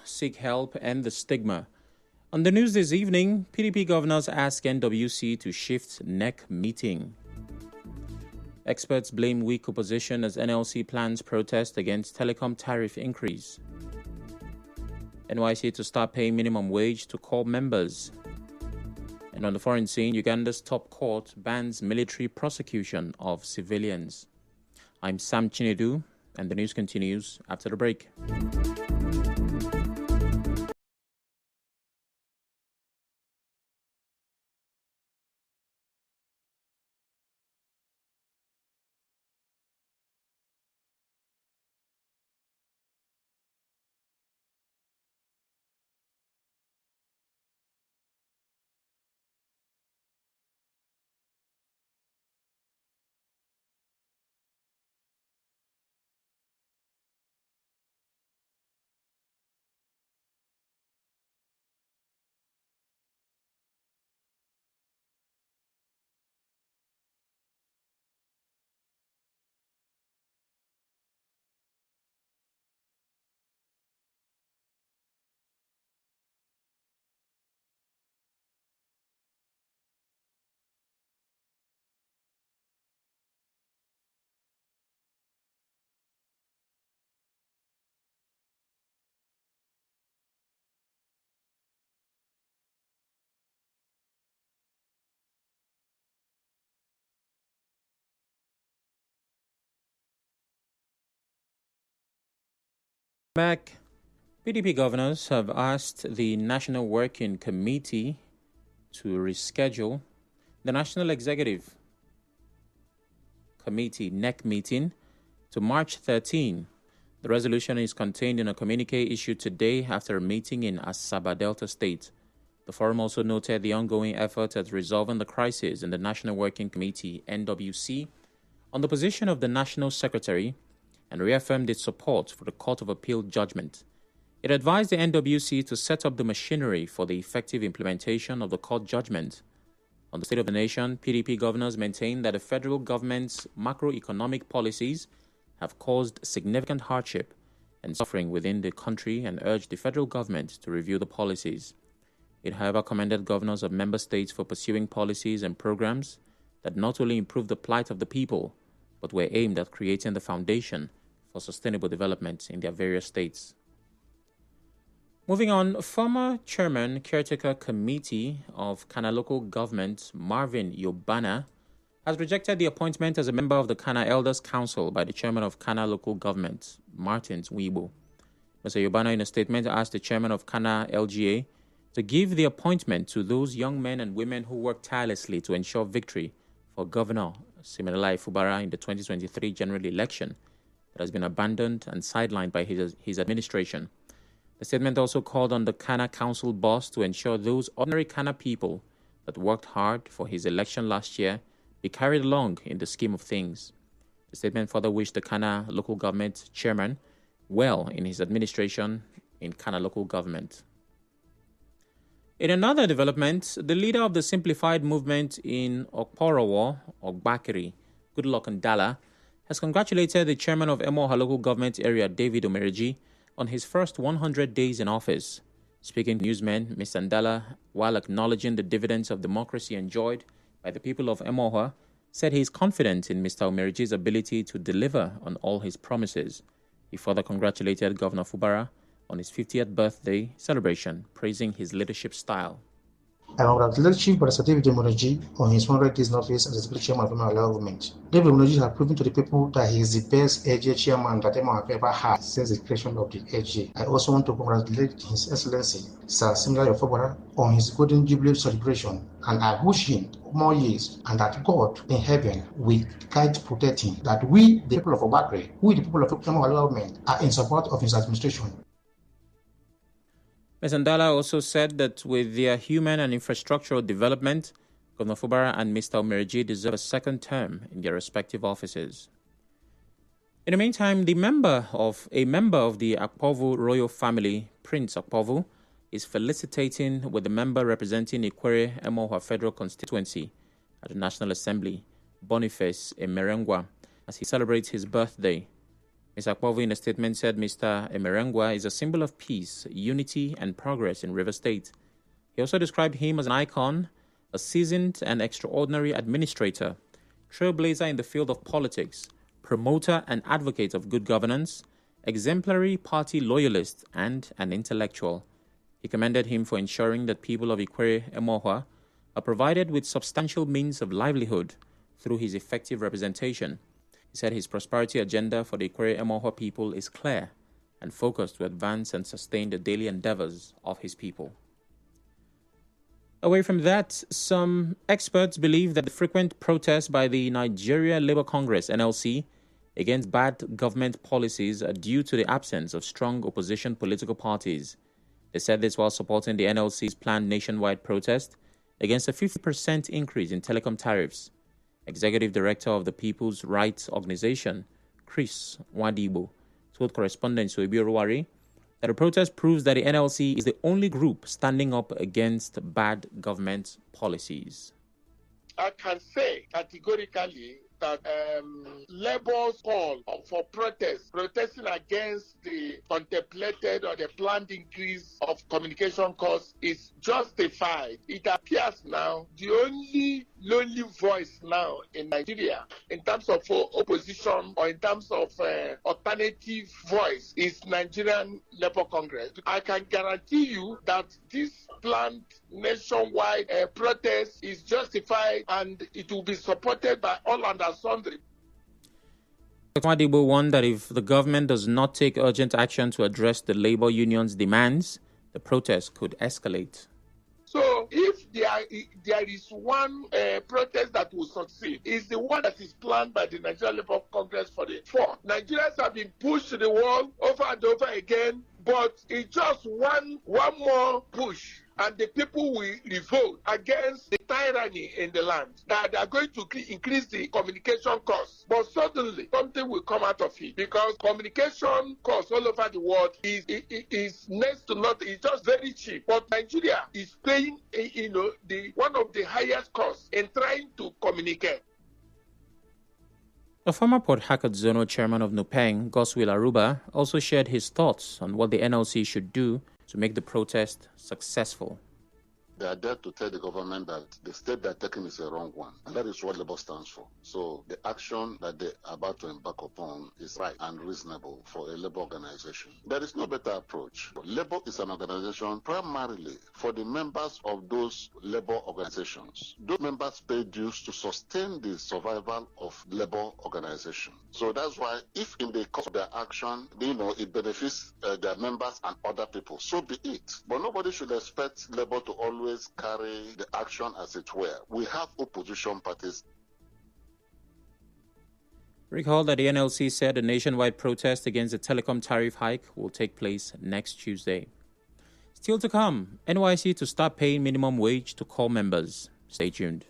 Seek help and the stigma. On the news this evening, PDP governors ask NWC to shift NEC meeting. Experts blame weak opposition as NLC plans protest against telecom tariff increase. NYC to start paying minimum wage to corps members. And on the foreign scene, Uganda's top court bans military prosecution of civilians. I'm Sam Chinedu, and the news continues after the break. Back, PDP governors have asked the National Working Committee to reschedule the National Executive Committee NEC meeting to March 13. The resolution is contained in a communique issued today after a meeting in Asaba, Delta State. The forum also noted the ongoing effort at resolving the crisis in the National Working Committee, NWC, on the position of the National Secretary, and reaffirmed its support for the Court of Appeal judgment. It advised the NWC to set up the machinery for the effective implementation of the court judgment. On the State of the Nation, PDP governors maintained that the federal government's macroeconomic policies have caused significant hardship and suffering within the country and urged the federal government to review the policies. It, however, commended governors of member states for pursuing policies and programs that not only improved the plight of the people, but were aimed at creating the foundation for sustainable development in their various states. Moving on, former Chairman Caretaker Committee of Kana Local Government, Marvin Yobana, has rejected the appointment as a member of the Kana Elders Council by the Chairman of Kana Local Government, Martins Wibo. Mr. Yobana, in a statement, asked the Chairman of Kana LGA to give the appointment to those young men and women who worked tirelessly to ensure victory for Governor Siminalayi Fubara in the 2023 general election that has been abandoned and sidelined by his administration. The statement also called on the Kana Council boss to ensure those ordinary Kana people that worked hard for his election last year be carried along in the scheme of things. The statement further wished the Kana local government chairman well in his administration in Kana local government. In another development, the leader of the simplified movement in Okporowo, Ogbakiri, Goodluck Ndala, has congratulated the chairman of Emoha local government area, David Omereji, on his first 100 days in office. Speaking to newsmen, Mr. Ndala, while acknowledging the dividends of democracy enjoyed by the people of Emoha, said he is confident in Mr. Omereji's ability to deliver on all his promises. He further congratulated Governor Fubara on his 50th birthday celebration, praising his leadership style. I congratulate Chief Barrister David Omereji on his 100 days in office as the Deputy Chairman of Emoha Government. David Omereji has proven to the people that he is the best AJ chairman that Emoha have ever had since the creation of the AJ. I also want to congratulate His Excellency Sir Siminalayi Fubara on his Golden Jubilee celebration, and I wish him more years, and that God in heaven will guide, protect him, that we, the people of Ogbakiri, we, the people of Emoha Government, are in support of his administration. Ms. Ndala also said that with their human and infrastructural development, Governor Fubara and Mr. Omereji deserve a second term in their respective offices. In the meantime, a member of the Akpovu royal family, Prince Akpovu, is felicitating with the member representing Ikwere Emoha Federal Constituency at the National Assembly, Boniface Emerengwa, as he celebrates his birthday. Ms. Akpovu in a statement said Mr. Emerengwa is a symbol of peace, unity, and progress in River State. He also described him as an icon, a seasoned and extraordinary administrator, trailblazer in the field of politics, promoter and advocate of good governance, exemplary party loyalist, and an intellectual. He commended him for ensuring that people of Ikwere Emohua are provided with substantial means of livelihood through his effective representation. He said his prosperity agenda for the Ikwere Emohua people is clear and focused to advance and sustain the daily endeavors of his people. Away from that, some experts believe that the frequent protests by the Nigeria Labour Congress (NLC) against bad government policies are due to the absence of strong opposition political parties. They said this while supporting the NLC's planned nationwide protest against a 50% increase in telecom tariffs. Executive Director of the People's Rights Organization, Chris Nwadibo, told correspondent Soebi Oruwari that the protest proves that the NLC is the only group standing up against bad government policies. I can say categorically that Labour's call for protesting against the contemplated or the planned increase of communication costs is justified. It appears now the only lonely voice now in Nigeria in terms of opposition or in terms of alternative voice is Nigerian Labour Congress. I can guarantee you that this planned nationwide protest is justified and it will be supported by all and sundry. Nwadibo warned that if the government does not take urgent action to address the labor union's demands, the protest could escalate. So if there is one protest that will succeed, it's the one that is planned by the Nigerian Labour Congress for the 4th. Nigerians have been pushed to the wall over and over again, but it's just one more push, and the people will revolt against the tyranny in the land, that they are going to increase the communication costs. But suddenly, something will come out of it, because communication costs all over the world is next to nothing. It's just very cheap. But Nigeria is paying, one of the highest costs in trying to communicate. A former Port Harcourt Zonal Chairman of Nupeng, Goswill Aruba, also shared his thoughts on what the NLC should do to make the protest successful. They are there to tell the government that the step they're taking is a wrong one, and that is what Labour stands for. So the action that they're about to embark upon is right and reasonable for a Labour organization. There is no better approach. Labour is an organization primarily for the members of those Labour organizations. Those members pay dues to sustain the survival of Labour organization. So that's why if in the course of their action, it benefits their members and other people, so be it. But nobody should expect Labour to always carry the action as it were. We have opposition parties. Recall that the NLC said a nationwide protest against the telecom tariff hike will take place next Tuesday. Still to come, NYSC to start paying minimum wage to core members. Stay tuned.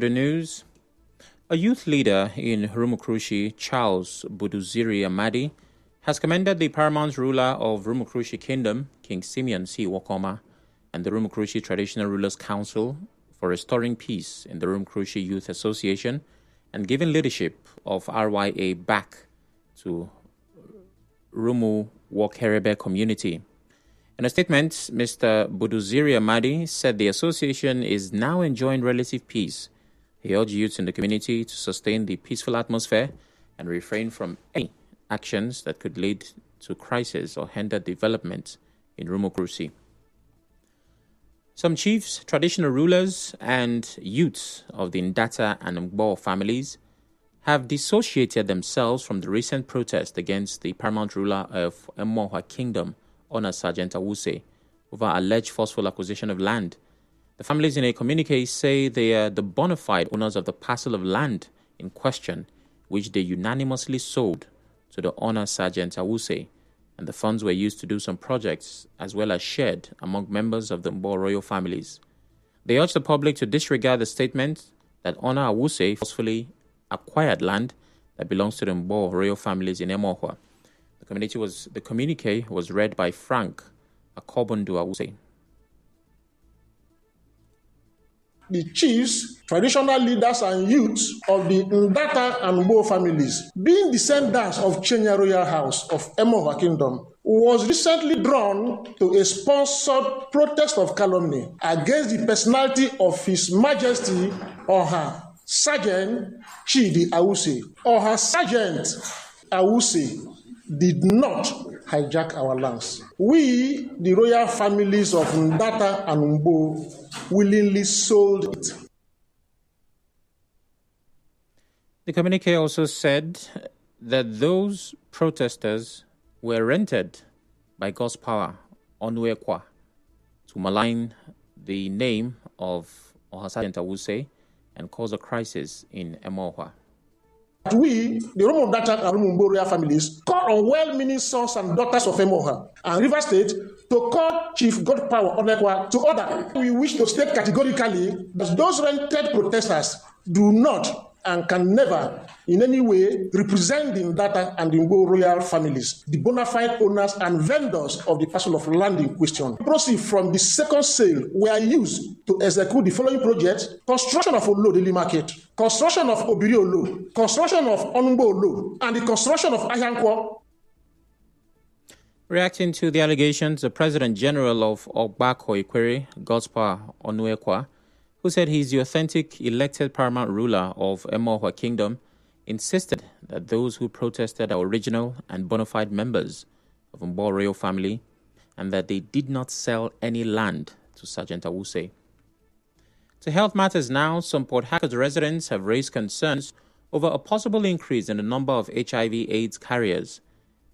The news. A youth leader in Rumuokrushi, Charles Buduziri Amadi, has commended the paramount ruler of Rumuokrushi Kingdom, King Simeon C. Wakoma, and the Rumuokrushi Traditional Rulers Council for restoring peace in the Rumuokrushi Youth Association and giving leadership of RYA back to Rumu Wokerebe community. In a statement, Mr. Buduziri Amadi said the association is now enjoying relative peace. He urged youths in the community to sustain the peaceful atmosphere and refrain from any actions that could lead to crisis or hinder development in Rumuokrushi. Some chiefs, traditional rulers, and youths of the Ndata and Mbo families have dissociated themselves from the recent protest against the paramount ruler of Emohua Kingdom, Honor Sergeant Awuse, over alleged forceful acquisition of land. The families in a communique say they are the bona fide owners of the parcel of land in question, which they unanimously sold to the Honor Sergeant Awuse, and the funds were used to do some projects as well as shared among members of the Mbo royal families. They urge the public to disregard the statement that Honor Awuse forcefully acquired land that belongs to the Mbo royal families in Emohua. The communique was read by Frank Akobundu Awuse. The chiefs, traditional leaders and youths of the Ndata and Mbo families, being descendants of Chenya Royal House of Emohua Kingdom, was recently drawn to a sponsored protest of calumny against the personality of His Majesty Oha Sergeant Chidi Awuse. Oha Sergeant Awuse did not hijack our lands. We, the royal families of Ndata and Mbo, willingly sold it. The communique also said that those protesters were rented by God's power, Onuekwa, to malign the name of Sergeant Awuse and cause a crisis in Emohua. We, the Romo Ndata and Romo Mbo royal families, call on well-meaning sons and daughters of Emohua and River State to call Chief Godpower Onekwa to order. We wish to state categorically that those rented protesters do not and can never in any way represent the Ndata and the Mbo royal families, the bona fide owners and vendors of the parcel of land in question. Proceeds from the second sale were used to execute the following projects: construction of Olo Daily Market, construction of Obiri Olo, construction of Onumbo Olo, and the construction of Ahankwo. Reacting to the allegations, the President General of Ogbako Ikwere, God's Power Onuekwa, who said he is the authentic elected paramount ruler of Emohua Kingdom, insisted that those who protested are original and bona fide members of Mbo royal family and that they did not sell any land to Sergeant Awuse. To health matters now, some Port Harcourt residents have raised concerns over a possible increase in the number of HIV/AIDS carriers.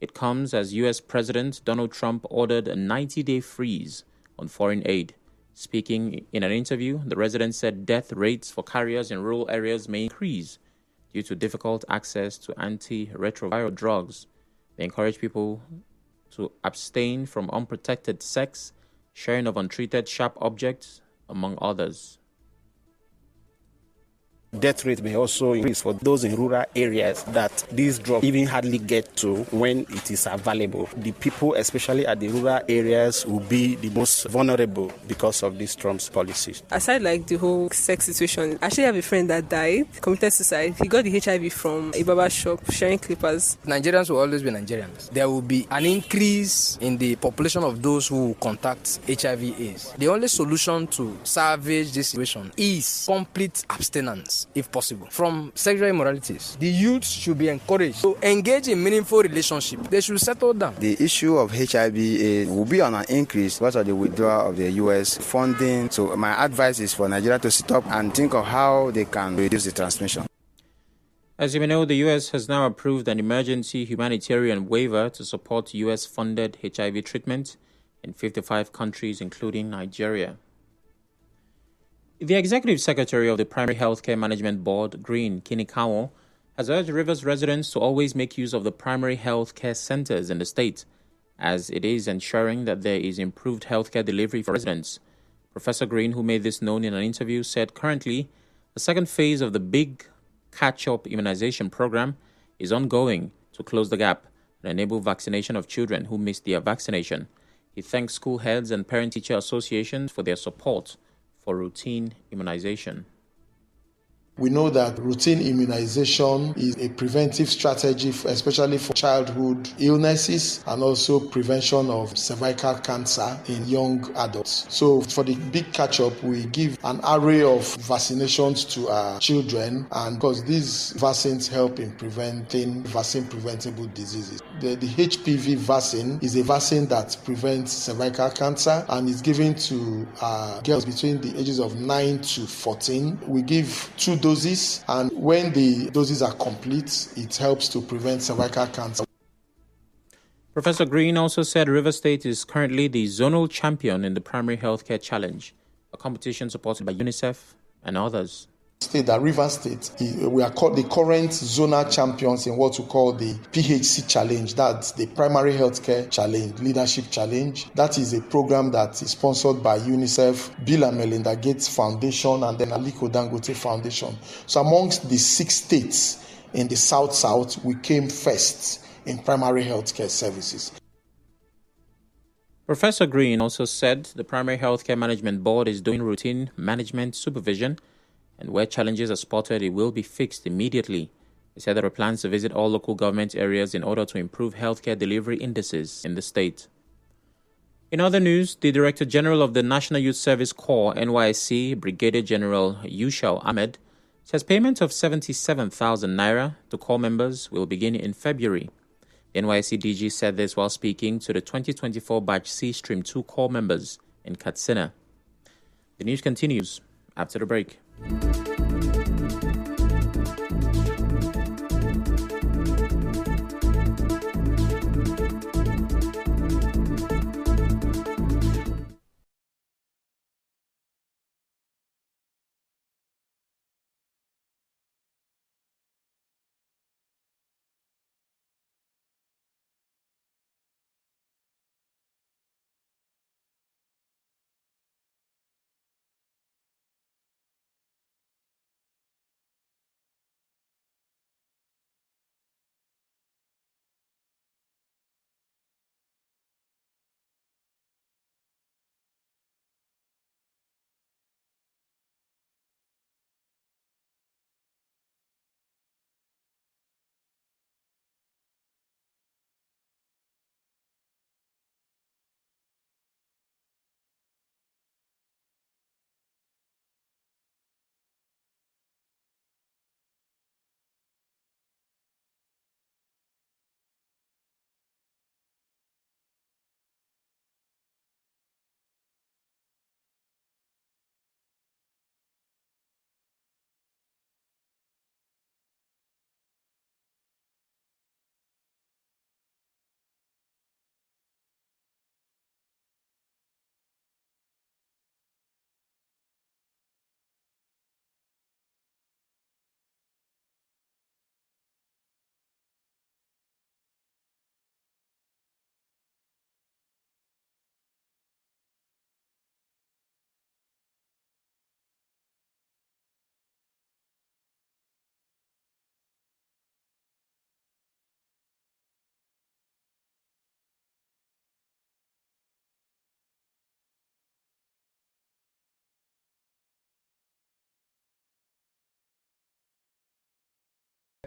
It comes as U.S. President Donald Trump ordered a 90-day freeze on foreign aid. Speaking in an interview, the resident said death rates for carriers in rural areas may increase due to difficult access to antiretroviral drugs. They encourage people to abstain from unprotected sex, sharing of untreated sharp objects, among others. Death rate may also increase for those in rural areas that these drugs even hardly get to when it is available. The people, especially at the rural areas, will be the most vulnerable because of these Trump's policies. Aside like the whole sex situation, I actually have a friend that died, committed suicide. He got the HIV from a barber shop, sharing clippers. Nigerians will always be Nigerians. There will be an increase in the population of those who contact HIV/AIDS. The only solution to salvage this situation is complete abstinence, if possible, from sexual immoralities. The youth should be encouraged to engage in meaningful relationship. They should settle down. The issue of HIV/AIDS will be on an increase because of the withdrawal of the U.S. funding. So my advice is for Nigeria to sit up and think of how they can reduce the transmission. As you may know, the U.S. has now approved an emergency humanitarian waiver to support U.S.-funded HIV treatment in 55 countries, including Nigeria. The Executive Secretary of the Primary Healthcare Management Board, Green Kinikawo, has urged Rivers residents to always make use of the primary health care centers in the state, as it is ensuring that there is improved healthcare delivery for residents. Professor Green, who made this known in an interview, said currently The second phase of the big catch-up immunization program is ongoing to close the gap and enable vaccination of children who missed their vaccination. He thanks school heads and parent-teacher associations for their support for routine immunization. We know that routine immunization is a preventive strategy, especially for childhood illnesses and also prevention of cervical cancer in young adults. So for the big catch-up, we give an array of vaccinations to our children, and because these vaccines help in preventing vaccine-preventable diseases. The HPV vaccine is a vaccine that prevents cervical cancer and is given to girls between the ages of 9 to 14. We give 2 doses, and when the doses are complete, it helps to prevent cervical cancer. Professor Green also said Rivers State is currently the zonal champion in the Primary Healthcare Challenge, a competition supported by UNICEF and others. That Rivers State, we are called the current zonal champions in what we call the PHC Challenge. That's the Primary Healthcare Challenge, Leadership Challenge. That is a program that is sponsored by UNICEF, Bill and Melinda Gates Foundation, and then Aliko Dangote Foundation. So amongst the 6 states in the South, we came first in primary healthcare services. Professor Green also said the Primary Healthcare Management Board is doing routine management supervision, and where challenges are spotted, it will be fixed immediately. He said there are plans to visit all local government areas in order to improve healthcare delivery indices in the state. In other news, the Director General of the National Youth Service Corps, NYSC, Brigadier General Yushal Ahmed, says payment of 77,000 naira to corps members will begin in February. The NYSC DG said this while speaking to the 2024 Batch C Stream 2 corps members in Katsina. The news continues after the break.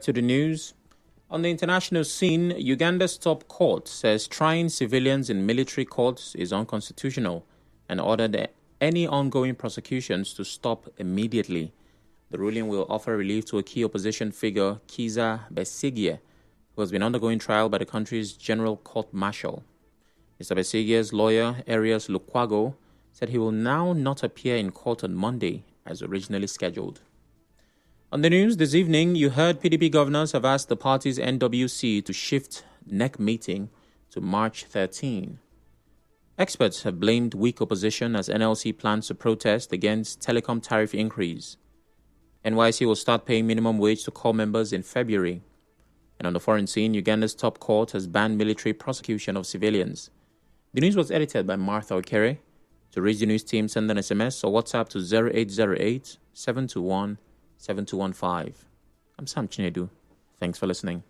To the news. On the international scene, Uganda's top court says trying civilians in military courts is unconstitutional and ordered any ongoing prosecutions to stop immediately. The ruling will offer relief to a key opposition figure, Kizza Besigye, who has been undergoing trial by the country's General Court Martial. Mr. Besigye's lawyer, Arias Lukwago, said he will now not appear in court on Monday as originally scheduled. On the news this evening, you heard PDP governors have asked the party's NWC to shift NEC meeting to March 13. Experts have blamed weak opposition as NLC plans to protest against telecom tariff increase. NYC will start paying minimum wage to corps members in February. And on the foreign scene, Uganda's top court has banned military prosecution of civilians. The news was edited by Martha Okere. To reach the news team, send an SMS or WhatsApp to 0808 721 7215. I'm Sam Chinedu. Thanks for listening.